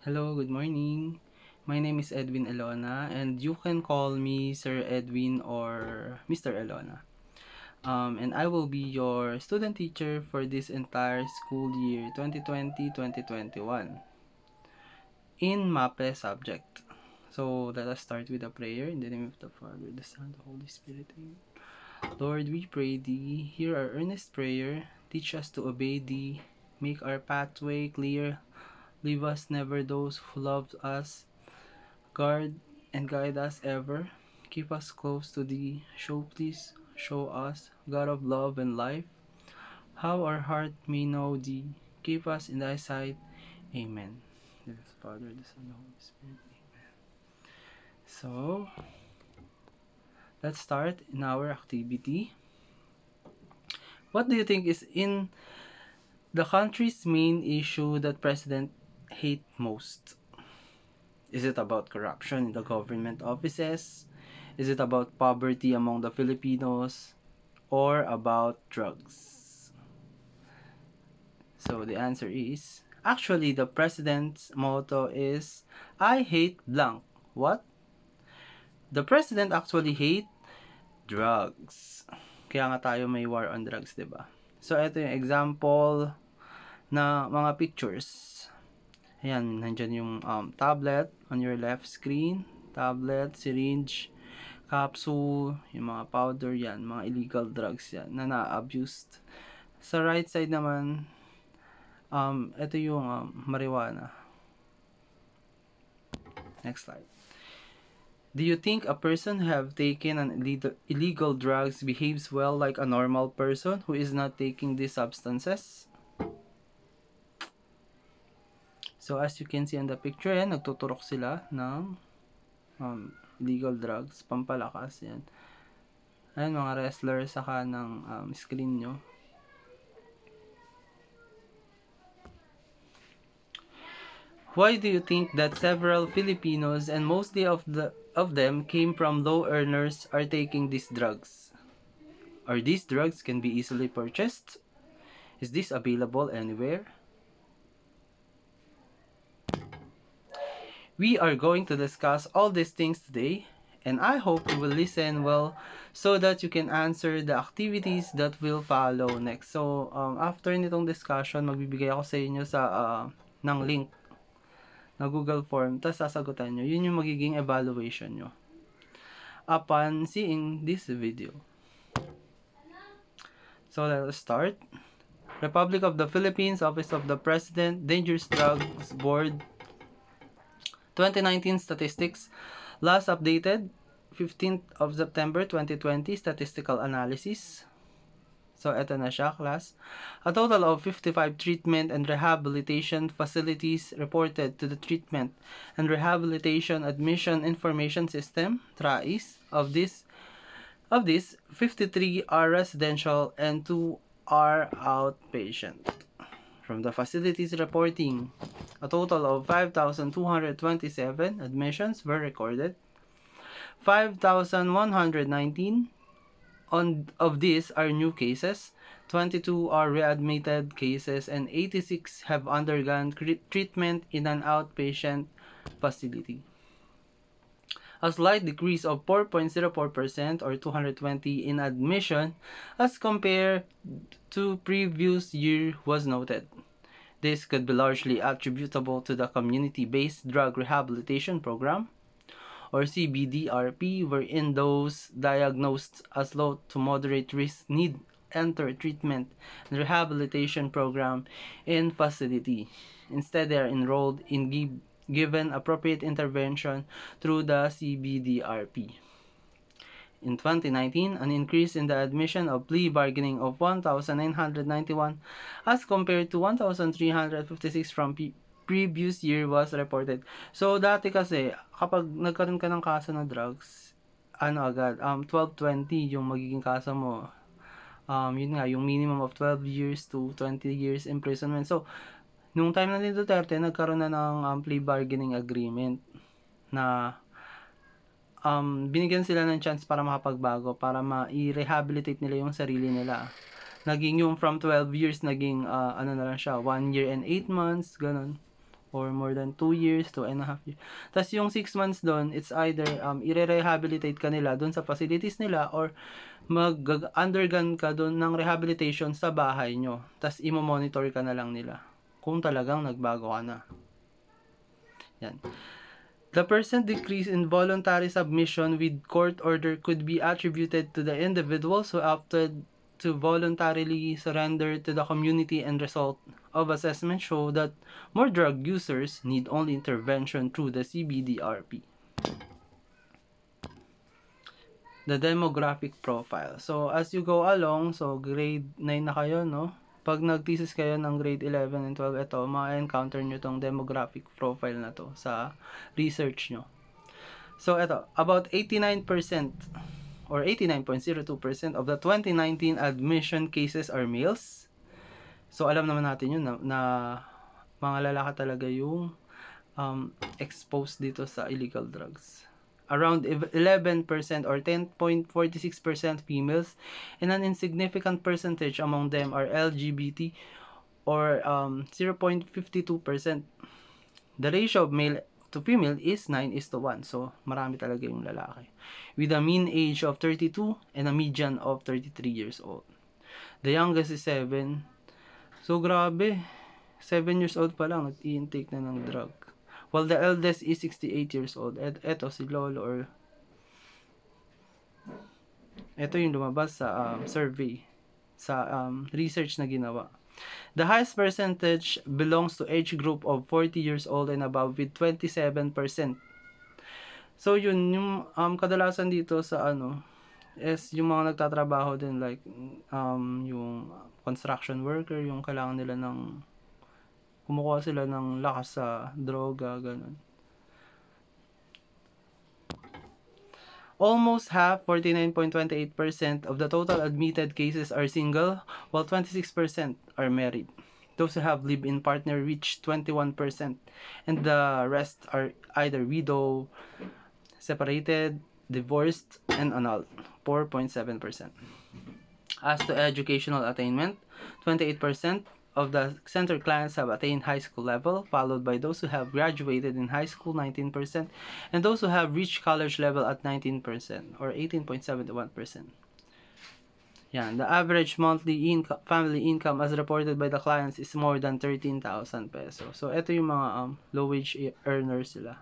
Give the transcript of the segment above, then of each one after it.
Hello, good morning. My name is Edwin Elona, and you can call me Sir Edwin or Mr. Elona. And I will be your student teacher for this entire school year 2020-2021 in MAPE subject. So let us start with a prayer in the name of the Father, the Son, the Holy Spirit. Amen. Lord, we pray thee, hear our earnest prayer, teach us to obey thee, make our pathway clear, leave us never those who love us. Guard and guide us ever. Keep us close to thee. Please, show us, God of love and life, how our heart may know thee. Keep us in thy sight. Amen. The Father, the Son, the Holy Spirit. Amen. So, let's start in our activity. What do you think is in the country's main issue that President hate most? Is it about corruption in the government offices? Is it about poverty among the Filipinos? Or about drugs? So the answer is, actually the president's motto is, I hate blank. What? The president actually hate drugs. Kaya nga tayo may war on drugs, 'di ba? So ito yung example na mga pictures. Ayan, nandyan yung tablet on your left screen, tablet, syringe, capsule, yung mga powder yan, mga illegal drugs yan na na-abused. Sa right side naman, ito yung marijuana. Next slide. Do you think a person who have taken an illegal drugs behaves well like a normal person who is not taking these substances? So as you can see in the picture, yan, nagtuturok sila ng illegal drugs, pampalakas yan. Ayan, mga wrestler saka ng screen nyo. Why do you think that several Filipinos and mostly of them came from low earners are taking these drugs? Are these drugs can be easily purchased? Is this available anywhere? We are going to discuss all these things today, and I hope you will listen well so that you can answer the activities that will follow next. So, after nitong discussion, magbibigay ako sa inyo ng link na Google Form, tapos sasagutan nyo. Yun yung magiging evaluation nyo upon seeing this video. So, let us start. Republic of the Philippines, Office of the President, Dangerous Drugs Board, 2019 statistics, last updated 15th of September 2020, statistical analysis. So, eto na siya, class. A total of 55 treatment and rehabilitation facilities reported to the Treatment and Rehabilitation Admission Information System, TRAIS. Of this, 53 are residential and 2 are outpatient. From the facilities reporting, a total of 5,227 admissions were recorded. 5,119 of these are new cases, 22 are readmitted cases, and 86 have undergone treatment in an outpatient facility. A slight decrease of 4.04% or 220 in admission as compared to previous year was noted. This could be largely attributable to the Community-Based Drug Rehabilitation Program, or CBDRP, wherein those diagnosed as low to moderate risk need enter treatment and rehabilitation program in facility. Instead, they are enrolled in given appropriate intervention through the CBDRP. In 2019, an increase in the admission of plea bargaining of 1,991 as compared to 1,356 from previous year was reported. So, dati kasi, kapag nagkaroon ka ng kaso ng drugs, agad, 12-20 yung magiging kaso mo. Yun nga, yung minimum of 12 years to 20 years imprisonment. So, nung time na ni Duterte, nagkaroon na ng plea bargaining agreement na binigyan sila ng chance para makapagbago, para ma-rehabilitate nila yung sarili nila. Naging yung from 12 years, naging na lang siya, 1 year and 8 months, ganun. or more than 2 years, 2.5 years. Tas yung 6 months doon, it's either i-rehabilitate ka nila doon sa facilities nila or mag-undergone ka doon ng rehabilitation sa bahay nyo. Tas imo-monitor ka na lang nila kung talagang nagbago ka na. Yan. The percent decrease in voluntary submission with court order could be attributed to the individuals who opted to voluntarily surrender to the community, and result of assessment show that more drug users need only intervention through the CBDRP. The demographic profile. So, as you go along, so grade 9 na kayo, no? Pag nag-thesis kayo ng grade 11 and 12, ito, ma-encounter nyo tong demographic profile na to sa research nyo. So, ito, about 89% or 89.02% of the 2019 admission cases are males. So, alam naman natin yun na mga lalaki talaga yung exposed dito sa illegal drugs. Around 11% or 10.46% females, and an insignificant percentage among them are LGBT, or 0.52%. The ratio of male to female is 9:1. So, marami talaga yung lalaki. With a mean age of 32 and a median of 33 years old. The youngest is 7. So, grabe. 7 years old pa lang, nag-i-intake na ng drug. While the eldest is 68 years old. Eto si Lolo, or eto yung lumabas sa survey, sa research na ginawa. The highest percentage belongs to age group of 40 years old and above with 27%. So yun, yung kadalasan dito sa is yung mga nagtatrabaho din, like yung construction worker, yung kailangan nila ng kumukuha sila ng lakas sa droga, ganun. Almost half, 49.28% of the total admitted cases are single, while 26% are married. Those who have live-in partner reach 21%, and the rest are either widow, separated, divorced, and annulled, 4.7%. As to educational attainment, 28% of the center clients have attained high school level, followed by those who have graduated in high school, 19%, and those who have reached college level at 19%, or 18.71%. Yan, the average monthly family income as reported by the clients is more than 13,000 pesos. So, ito yung mga low wage earners sila.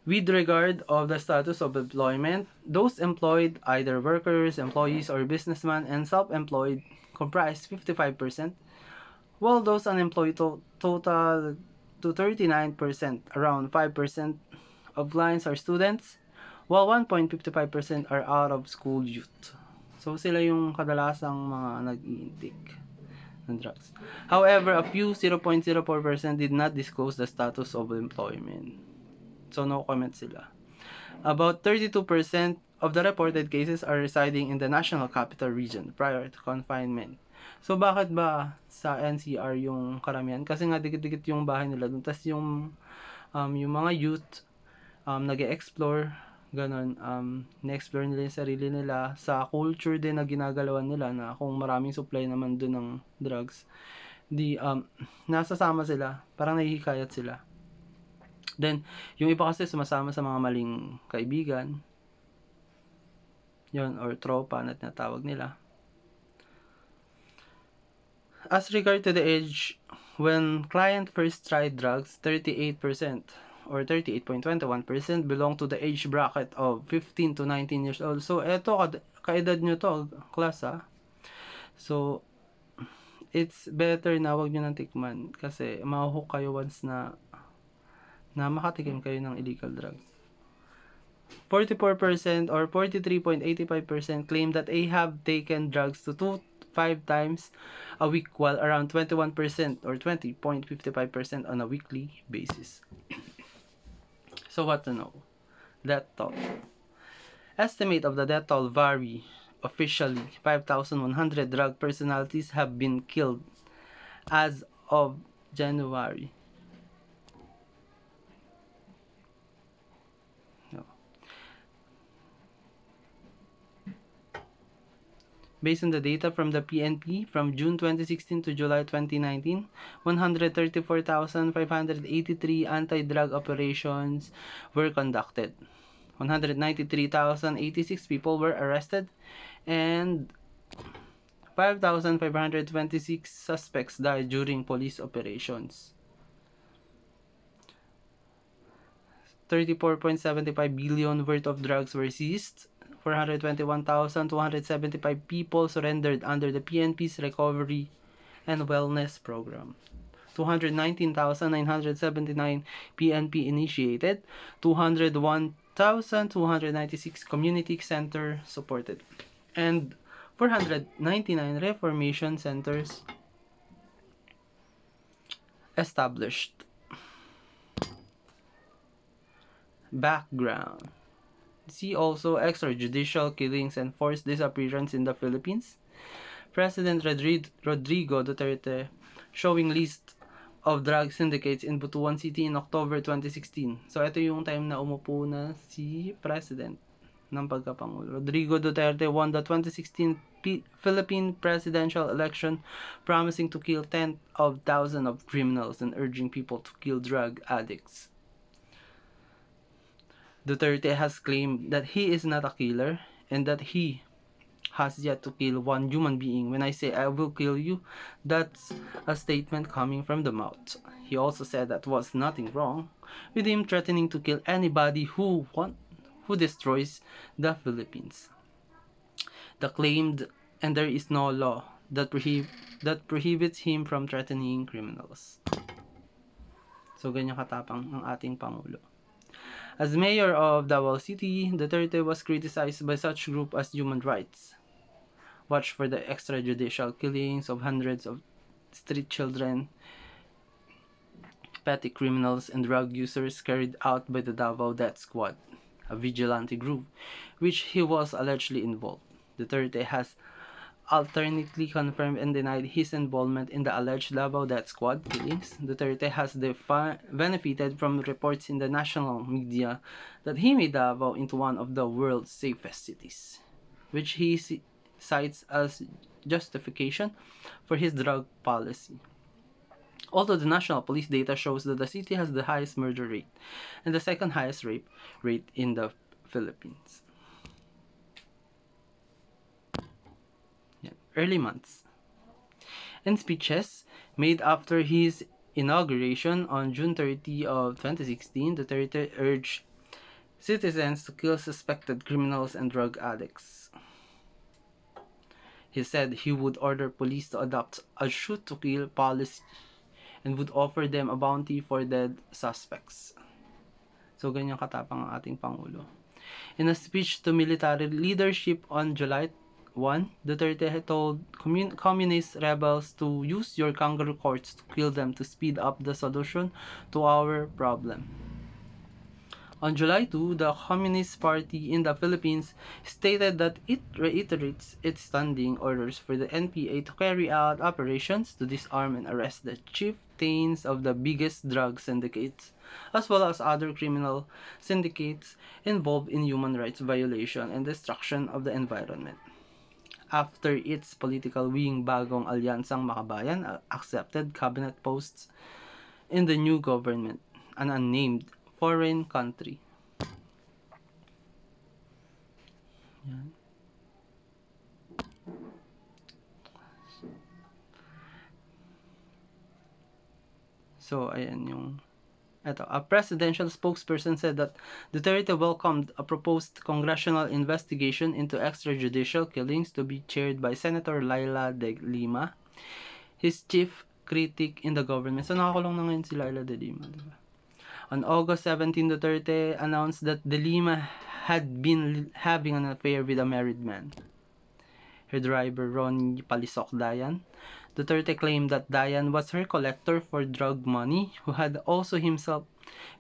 With regard of the status of employment, those employed, either workers, employees, or businessmen, and self-employed comprise 55%, while those unemployed total to 39%. Around 5% of clients are students, while 1.55% are out of school youth. So sila yung kadalasang mga nag-i-intake ng drugs. However, a few 0.04% did not disclose the status of employment. So no comment sila. About 32% of the reported cases are residing in the National Capital Region prior to confinement. So bakit ba sa NCR yung karamihan? Kasi nga dikit-dikit yung bahay nila doon. Tas yung mga youth nag-e-explore, ganun, na-explore nila yung sarili nila sa culture din na ginagalawan nila, na kung maraming supply naman doon ng drugs, nasasama sila, parang nahihikayat sila. Then, yung iba kasi sumasama sa mga maling kaibigan, yon, or tropa na tinatawag nila. As regard to the age, when client first tried drugs, 38% or 38.21% belong to the age bracket of 15 to 19 years old. So, eto, kaedad nyo to, class So, it's better na wag nyo nang tikman kasi mahuhook kayo once na makatikim kayo ng illegal drugs. 44% or 43.85% claim that they have taken drugs to 5 times a week, while around 21% or 20.55% on a weekly basis. So what to know? Death toll. Estimate of the death toll vary. Officially, 5,100 drug personalities have been killed as of January. Based on the data from the PNP from June 2016 to July 2019, 134,583 anti-drug operations were conducted. 193,086 people were arrested, and 5,526 suspects died during police operations. 34.75 billion worth of drugs were seized. 421,275 people surrendered under the PNP's Recovery and Wellness Program. 219,979 PNP initiated. 201,296 community center supported. And 499 reformation centers established. Background. See also extrajudicial killings and forced disappearance in the Philippines. President Rodrigo Duterte showing list of drug syndicates in Butuan City in October 2016. So ito yung time na umupo na si President ng pagkapangulo. Rodrigo Duterte won the 2016 Philippine presidential election, promising to kill 10,000 of criminals and urging people to kill drug addicts. Duterte has claimed that he is not a killer and that he has yet to kill one human being. When I say I will kill you, that's a statement coming from the mouth. He also said that was nothing wrong with him threatening to kill anybody who destroys the Philippines. The claimed, and there is no law that prohibits him from threatening criminals. So ganyan katapang ang ating Pangulo. As mayor of Davao City, Duterte was criticized by such groups as Human Rights Watch for the extrajudicial killings of hundreds of street children, petty criminals, and drug users carried out by the Davao Death Squad, a vigilante group, which he was allegedly involved. Duterte has alternately confirmed and denied his involvement in the alleged Davao Death Squad killings. Duterte has benefited from reports in the national media that he made Davao into one of the world's safest cities, which he cites as justification for his drug policy. Although the national police data shows that the city has the highest murder rate and the second highest rape rate in the Philippines. Early months. In speeches made after his inauguration on June 30 of 2016, Duterte urged citizens to kill suspected criminals and drug addicts. He said he would order police to adopt a shoot-to-kill policy and would offer them a bounty for dead suspects. So, ganyan katapang ang ating Pangulo. In a speech to military leadership on July 1, Duterte had told communist rebels to use your kangaroo courts to kill them to speed up the solution to our problem. On July 2, the Communist Party in the Philippines stated that it reiterates its standing orders for the NPA to carry out operations to disarm and arrest the chieftains of the biggest drug syndicates, as well as other criminal syndicates involved in human rights violation and destruction of the environment. After its political wing Bagong Alyansang Makabayan accepted cabinet posts in the new government, an unnamed foreign country. Yan. So, ayan yung a presidential spokesperson said that Duterte welcomed a proposed congressional investigation into extrajudicial killings to be chaired by Senator Laila de Lima, his chief critic in the government. So, nakakulong na ngayon si Laila de Lima, diba? On August 17, Duterte announced that de Lima had been having an affair with a married man, her driver Ronnie Palisok Dayan. Duterte claimed that Dayan was her collector for drug money, who had also himself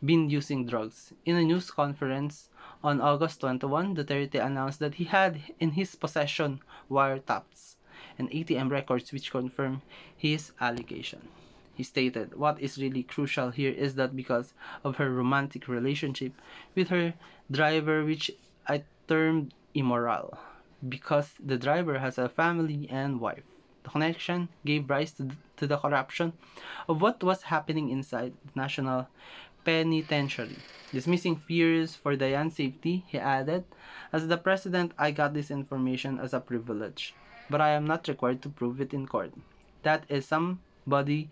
been using drugs. In a news conference on August 21, Duterte announced that he had in his possession wiretaps and ATM records which confirm his allegation. He stated, "What is really crucial here is that because of her romantic relationship with her driver, which I termed immoral, because the driver has a family and wife. The connection gave rise to the corruption of what was happening inside the National Penitentiary. Dismissing fears for Diane's safety, he added, "As the president, I got this information as a privilege, but I am not required to prove it in court. That is somebody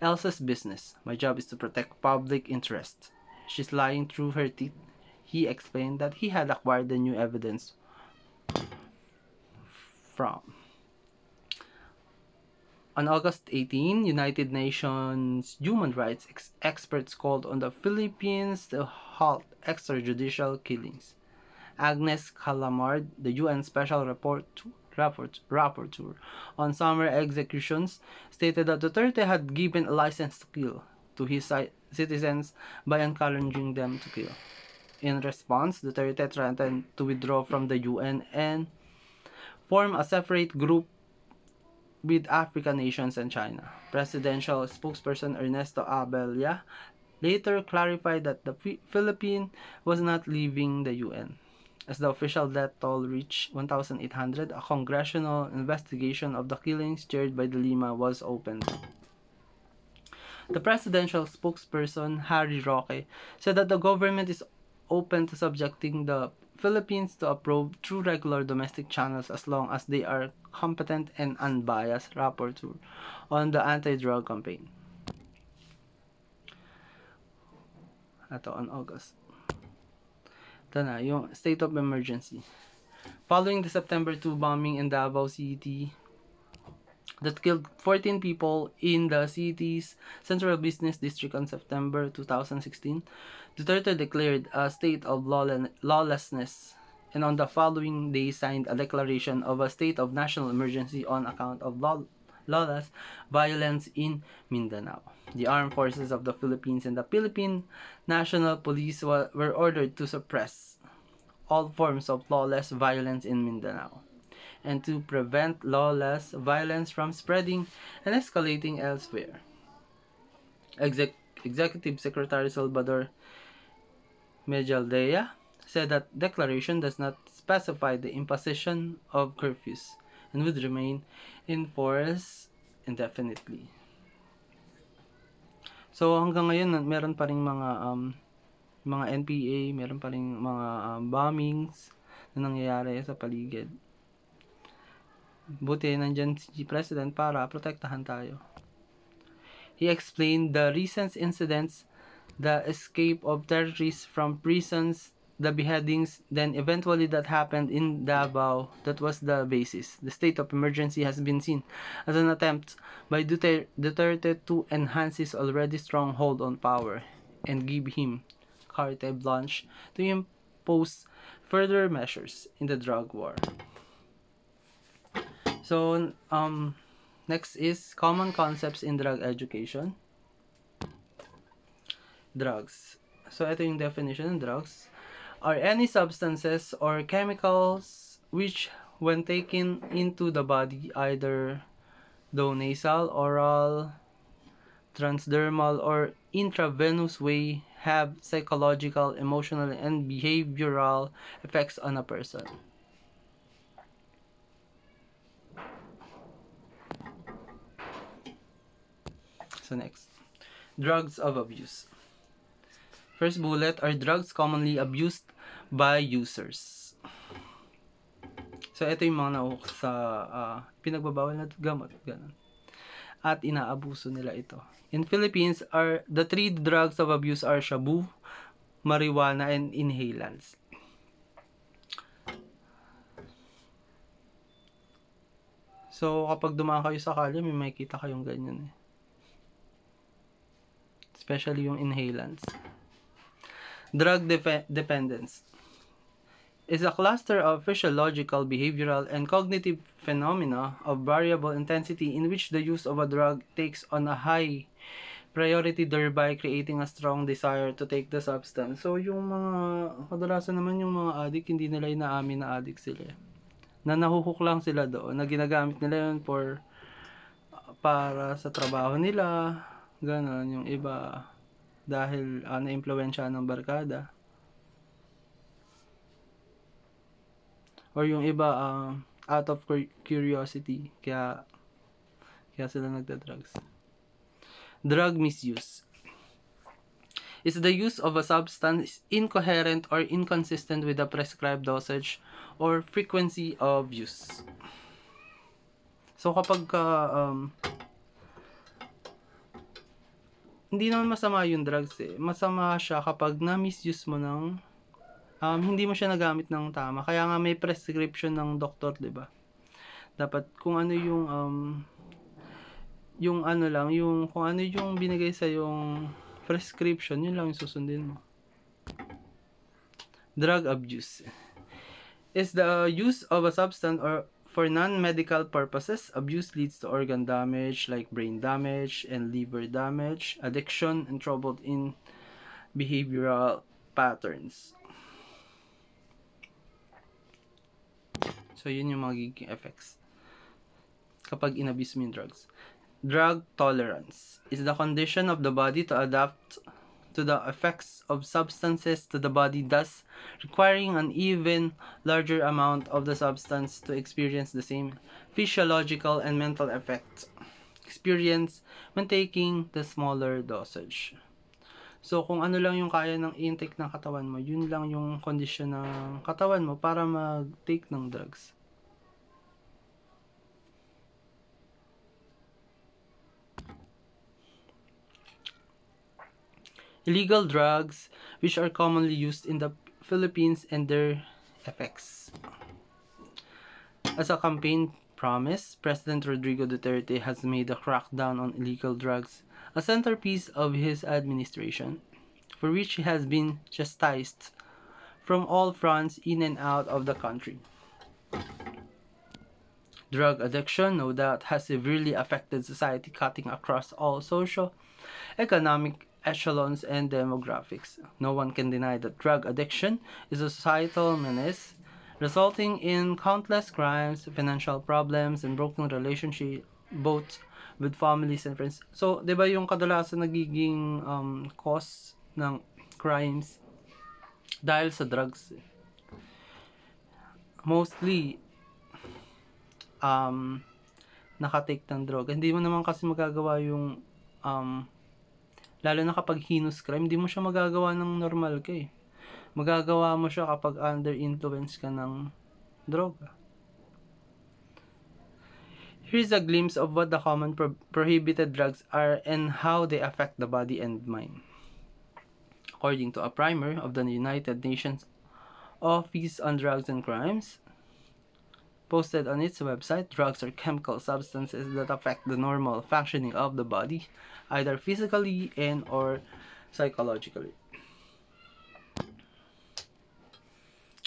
else's business. My job is to protect public interest." She's lying through her teeth. He explained that he had acquired the new evidence from. On August 18, United Nations human rights experts called on the Philippines to halt extrajudicial killings. Agnes Calamard, the UN Special Rapporteur on summer executions, stated that Duterte had given a license to kill to his citizens by encouraging them to kill. In response, Duterte threatened to withdraw from the UN and form a separate group with African nations and China. Presidential spokesperson Ernesto Abella later clarified that the Philippines was not leaving the UN. As the official death toll reached 1,800, a congressional investigation of the killings chaired by de Lima was opened. The presidential spokesperson, Harry Roque, said that the government is open to subjecting the Philippines to a probe through regular domestic channels as long as they are competent and unbiased rapporteur on the anti-drug campaign. Ito on August. Ito na, yung state of emergency. Following the September 2 bombing in Davao City that killed 14 people in the city's central business district on September 2016, Duterte declared a state of lawlessness and on the following day signed a declaration of a state of national emergency on account of lawless violence in Mindanao. The armed forces of the Philippines and the Philippine National Police were ordered to suppress all forms of lawless violence in Mindanao and to prevent lawless violence from spreading and escalating elsewhere. Executive Secretary Salvador Mejaldea said that declaration does not specify the imposition of curfews and would remain in force indefinitely. So hanggang ngayon meron pa ring mga NPA, meron pa ring mga bombings na nangyayari sa paligid. Buti nandyan si President para protektahan tayo. He explained the recent incidents, the escape of terrorists from prisons, the beheadings, then eventually that happened in Davao. That was the basis. The state of emergency has been seen as an attempt by Duterte to enhance his already strong hold on power and give him carte blanche to impose further measures in the drug war. So, next is common concepts in drug education. Drugs. So, ito yung definition ng drugs. Are any substances or chemicals which, when taken into the body, either through nasal, oral, transdermal, or intravenous way, have psychological, emotional, and behavioral effects on a person. So next, drugs of abuse. First bullet are drugs commonly abused by users. So ito yung mga nauuk sa pinagbabawal na gamot, ganun. At inaabuso nila ito. In Philippines, the three drugs of abuse are shabu, marijuana, and inhalants. So kapag dumaan kayo sa kalye, may makikita kayong ganyan eh. Especially yung inhalants. Drug dependence is a cluster of physiological, behavioral, and cognitive phenomena of variable intensity in which the use of a drug takes on a high priority, thereby creating a strong desire to take the substance. So, yung mga, kadalasan naman yung mga addict, hindi nila inaamin na addict sila. Na nahuhook lang sila doon, na ginagamit nila yun para sa trabaho nila, ganon, yung iba dahil na-impluwensya ng barkada. Or yung iba, out of curiosity, kaya sila nagda-drugs. Drug misuse is the use of a substance incoherent or inconsistent with the prescribed dosage or frequency of use. So kapag hindi naman masama yung drugs eh. Masama siya kapag na-misuse mo ng hindi mo siya nagamit ng tama. Kaya nga may prescription ng doktor, 'di ba? Dapat kung ano yung ano lang, yung kung ano yung binigay sa yung prescription, yun lang yung susundin mo. Drug abuse is the use of a substance or for non-medical purposes. Abuse leads to organ damage like brain damage and liver damage, addiction, and trouble in behavioral patterns. So, yun yung magiging effects kapag inabuse mo yung drugs. Drug tolerance is the condition of the body to adapt to the effects of substances to the body, thus requiring an even larger amount of the substance to experience the same physiological and mental effects experienced when taking the smaller dosage. So, kung ano lang yung kaya ng intake ng katawan mo, yun lang yung condition ng katawan mo para mag-take ng drugs. Illegal drugs, which are commonly used in the Philippines and their effects. As a campaign promise, President Rodrigo Duterte has made a crackdown on illegal drugs a centerpiece of his administration, for which he has been chastised from all fronts in and out of the country. Drug addiction, no doubt, has severely affected society, cutting across all social, economic echelons and demographics. No one can deny that drug addiction is a societal menace, resulting in countless crimes, financial problems, and broken relationships both with families and friends. So, 'di ba yung kadalasan nagiging cause ng crimes dahil sa drugs? Mostly nakatake ng droga. Hindi mo naman kasi magagawa yung lalo na kapag heinous crime, hindi mo siya magagawa ng normal ka eh. Magagawa mo siya kapag under influence ka ng droga. Here's a glimpse of what the common prohibited drugs are and how they affect the body and mind. According to a primer of the United Nations Office on Drugs and Crimes, posted on its website, drugs are chemical substances that affect the normal functioning of the body, either physically and or psychologically.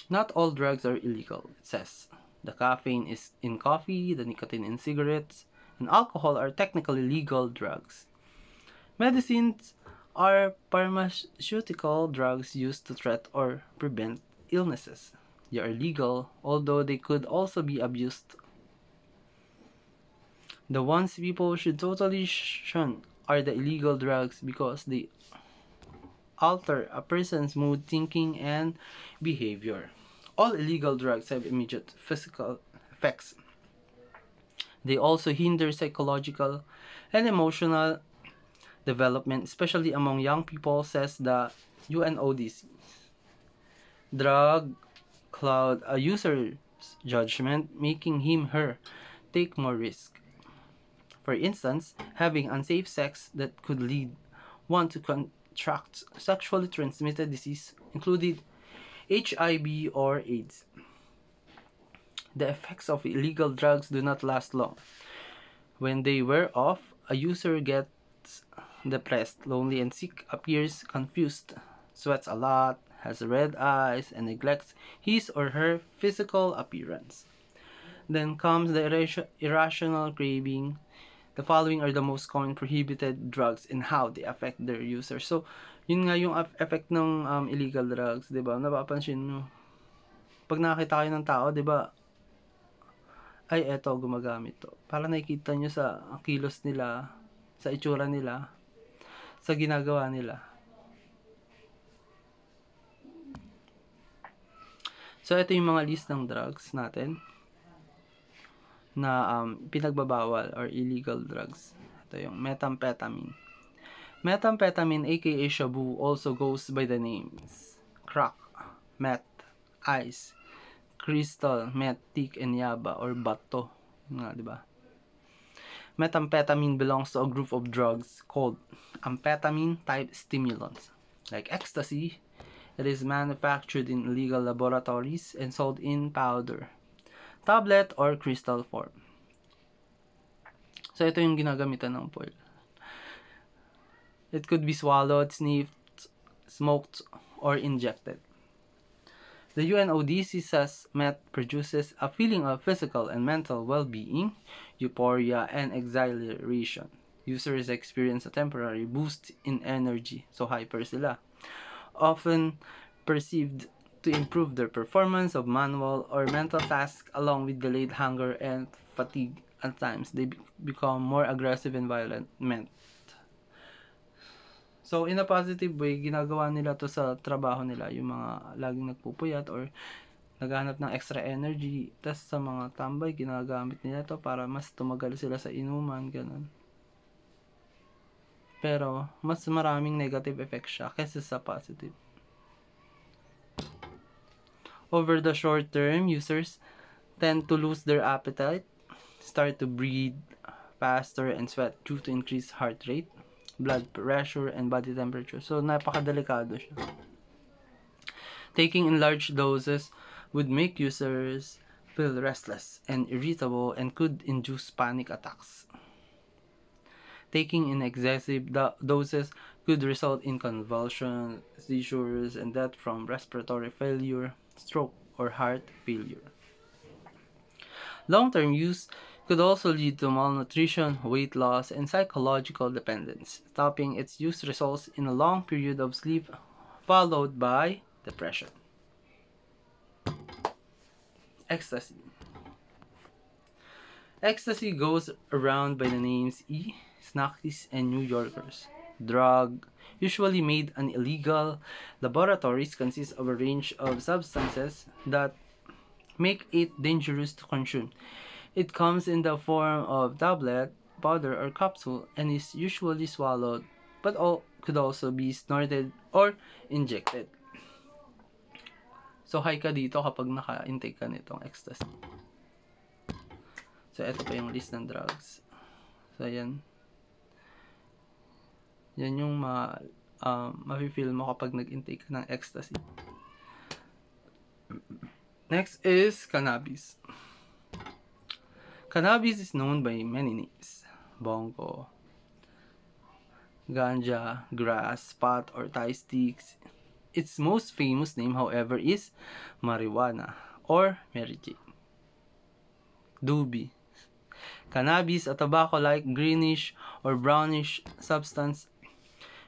Not all drugs are illegal, it says. The caffeine is in coffee, the nicotine in cigarettes, and alcohol are technically legal drugs. Medicines are pharmaceutical drugs used to treat or prevent illnesses. They are legal, although they could also be abused. The ones people should totally shun are the illegal drugs because they alter a person's mood, thinking, and behavior. All illegal drugs have immediate physical effects. They also hinder psychological and emotional development, especially among young people, says the UNODC. Drug cloud a user's judgment, making him/her take more risk. For instance, having unsafe sex that could lead one to contract sexually transmitted disease, including HIV or AIDS. The effects of illegal drugs do not last long. When they wear off, a user gets depressed, lonely, and sick, appears confused, sweats a lot, has red eyes, and neglects his or her physical appearance. Then comes the irrational craving. The following are the most common prohibited drugs and how they affect their users. So, yun nga yung effect ng illegal drugs, 'di ba? Napapansin mo. Pag nakita kayo ng tao, 'di ba? Ay, eto gumagamit to. Para nakikita nyo sa kilos nila, sa itsura nila, sa ginagawa nila. So, ito yung mga list ng drugs natin na pinagbabawal or illegal drugs. Ito yung methamphetamine. Methamphetamine, aka shabu, also goes by the names crack, meth, ice, crystal, meth, thick, and yaba or bato. Nga, di ba? Methamphetamine belongs to a group of drugs called amphetamine-type stimulants. Like ecstasy, it is manufactured in illegal laboratories and sold in powder, tablet, or crystal form. So, ito yung ginagamitan ng foil. It could be swallowed, sniffed, smoked, or injected. The UNODC says meth produces a feeling of physical and mental well-being, euphoria, and exhilaration. Users experience a temporary boost in energy, so hyper sila, often perceived to improve their performance of manual or mental tasks along with delayed hunger and fatigue. At times, they become more aggressive and violent. So, in a positive way, ginagawa nila to sa trabaho nila, yung mga laging nagpupuyat or naghahanap ng extra energy. Tas sa mga tambay, ginagamit nila to para mas tumagal sila sa inuman, ganun. Pero, mas maraming negative effect siya kaysa sa positive. Over the short term, users tend to lose their appetite, start to breathe faster and sweat due to increased heart rate, blood pressure, and body temperature. So, napakadelikado siya. Taking in large doses would make users feel restless and irritable and could induce panic attacks. Taking in excessive doses could result in convulsions, seizures, and death from respiratory failure, stroke, or heart failure. Long-term use could also lead to malnutrition, weight loss, and psychological dependence. Stopping its use results in a long period of sleep followed by depression. Ecstasy. Ecstasy goes around by the names E, Snackies, and New Yorkers. Drug, usually made in illegal laboratories, consists of a range of substances that make it dangerous to consume. It comes in the form of tablet, powder, or capsule and is usually swallowed, but could also be snorted or injected. So, high ka dito kapag naka-intake ka nitong ecstasy. So, ito pa yung list ng drugs. So, yan. Yan yung ma-feel mo kapag nag-intake ka ng ecstasy. Next is cannabis. Cannabis is known by many names. Bongo, ganja, grass, pot, or Thai sticks. Its most famous name, however, is marijuana or Mary Jane. Doobie. Cannabis, a tobacco-like greenish or brownish substance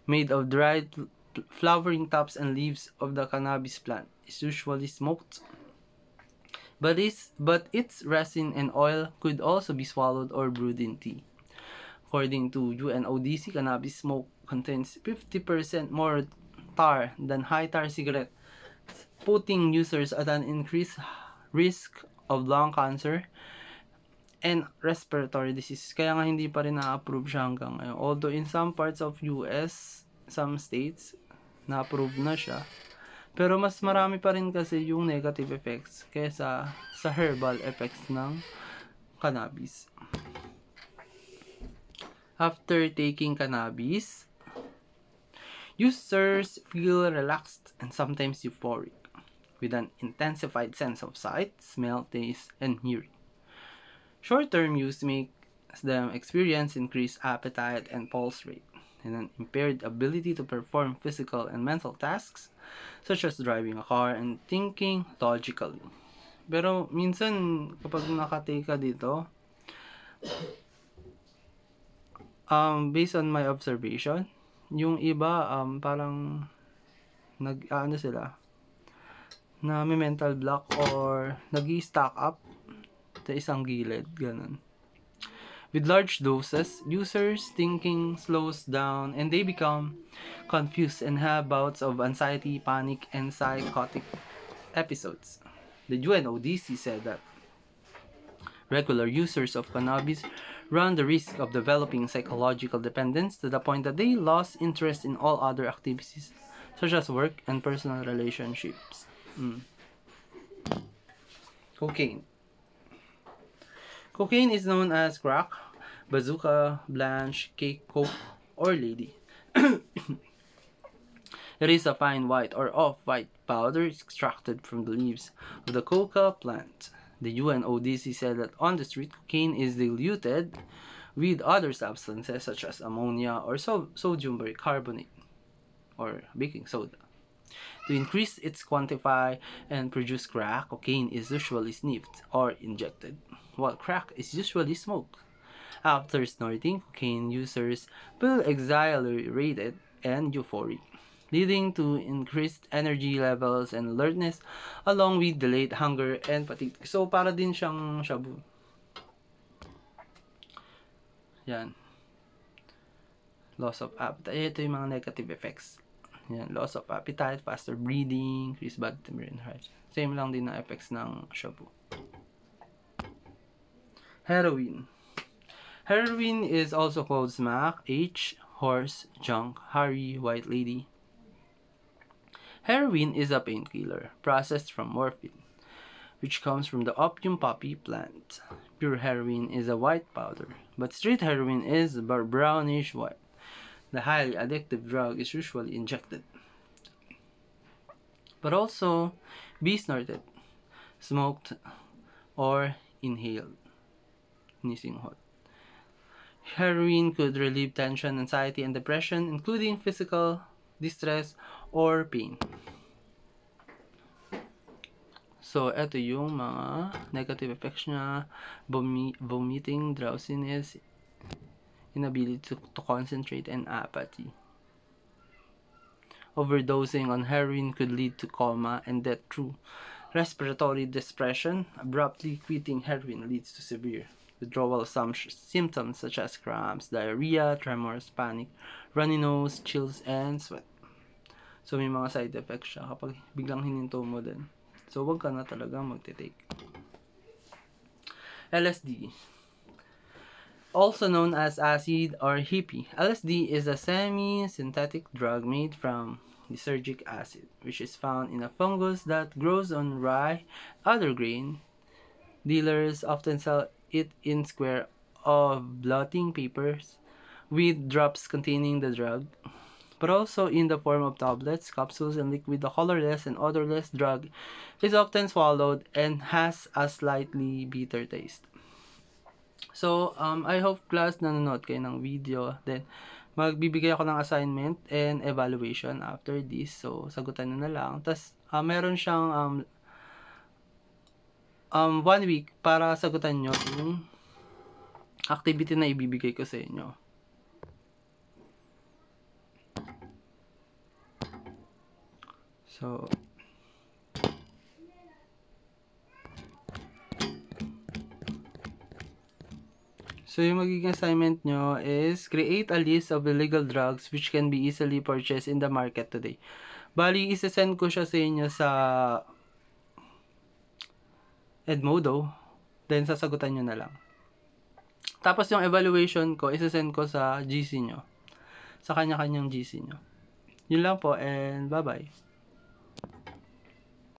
made of dried flowering tops and leaves of the cannabis plant, is usually smoked. But its resin and oil could also be swallowed or brewed in tea. According to UNODC, cannabis smoke contains 50% more tar than high-tar cigarette, putting users at an increased risk of lung cancer and respiratory disease. Kaya nga hindi pa rin na-approve siya hanggang ngayon. Although in some parts of US, some states, na-approve na siya. Pero mas marami pa rin kasi yung negative effects kaysa sa herbal effects ng cannabis. After taking cannabis, users feel relaxed and sometimes euphoric, with an intensified sense of sight, smell, taste, and hearing. Short-term use makes them experience increased appetite and pulse rate, and an impaired ability to perform physical and mental tasks, such as driving a car and thinking logically. Pero minsan, kapag nakatake ka dito, based on my observation, yung iba, parang sila, na may mental block or nag-i-stack up sa isang gilid, ganun. With large doses, users' thinking slows down and they become confused and have bouts of anxiety, panic, and psychotic episodes. The UNODC said that regular users of cannabis run the risk of developing psychological dependence to the point that they lost interest in all other activities, such as work and personal relationships. Cocaine. Cocaine is known as crack, bazooka, blanche, cake, coke, or lady. It is a fine white or off-white powder extracted from the leaves of the coca plant. The UNODC said that on the street, cocaine is diluted with other substances such as ammonia or sodium bicarbonate or baking soda. To increase its quantify and produce crack, cocaine is usually sniffed or injected, while crack is usually smoked. After snorting, cocaine users feel exhilarated and euphoric, leading to increased energy levels and alertness, along with delayed hunger and fatigue. So, para din siyang shabu. Yan. Loss of appetite. Ito yung mga negative effects. Yan. Loss of appetite, faster breathing, increased body temperature and heart. Same lang din na effects ng shabu. Heroin. Heroin is also called smack, H, horse, junk, Harry, white lady. Heroin is a painkiller processed from morphine, which comes from the opium poppy plant. Pure heroin is a white powder, but street heroin is brownish white. The highly addictive drug is usually injected, but also be snorted, smoked, or inhaled. Heroin could relieve tension, anxiety, and depression, including physical distress or pain. So, ito yung mga negative effects niya: vomiting, drowsiness, inability to concentrate, and apathy. Overdosing on heroin could lead to coma and death through respiratory depression. Abruptly quitting heroin leads to severe withdrawal symptoms such as cramps, diarrhea, tremors, panic, runny nose, chills, and sweat. So, may mga side effects siya kapag biglang hininto mo din. So, wag ka na talaga magte-take. LSD. Also known as acid or hippie. LSD is a semi-synthetic drug made from lysergic acid, which is found in a fungus that grows on rye, other grain. Dealers often sell it in square of blotting papers with drops containing the drug, but also in the form of tablets, capsules, and liquid. The colorless and odorless drug is often swallowed and has a slightly bitter taste. So, I hope class nanonood kayo ng video. Then, magbibigay ako ng assignment and evaluation after this. So, sagutan nyo na lang. Tapos, meron siyang 1 week para sagutan nyo yung activity na ibibigay ko sa inyo. So, yung magiging assignment nyo is create a list of illegal drugs which can be easily purchased in the market today. Bali, isa-send ko siya sa inyo sa Edmodo. Then, sasagutan nyo na lang. Tapos, yung evaluation ko, isa-send ko sa GC nyo. Sa kanya-kanyang GC nyo. Yun lang po, and bye-bye.